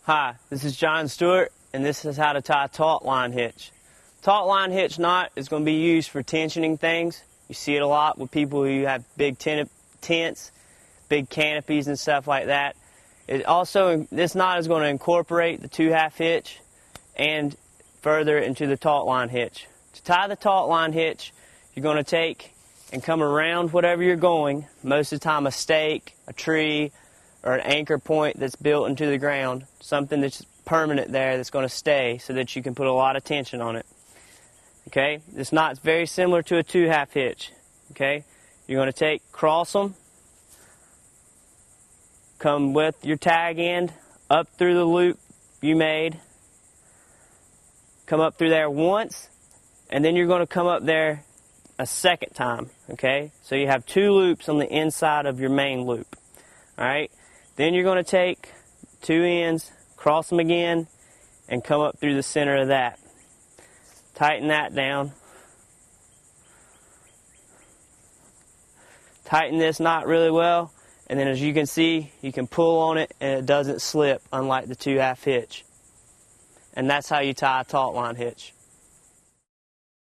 Hi, this is John Stewart, and this is how to tie a taut line hitch. Taut line hitch knot is going to be used for tensioning things. You see it a lot with people who have big tents, big canopies and stuff like that. This knot is going to incorporate the 2/2 hitch and further into the taut line hitch. To tie the taut line hitch, you're going to take and come around whatever you're going, most of the time a stake, a tree, or an anchor point that's built into the ground, something that's permanent there that's going to stay so that you can put a lot of tension on it. Okay, this knot's very similar to a 2/2 hitch. Okay, you're going to cross them, come with your tag end up through the loop you made, come up through there once, and then you're going to come up there a second time. Okay, so you have 2 loops on the inside of your main loop. All right. Then you're going to take 2 ends, cross them again, and come up through the center of that. Tighten that down. Tighten this knot really well, and then as you can see, you can pull on it and it doesn't slip, unlike the 2/2 hitch. And that's how you tie a taut line hitch.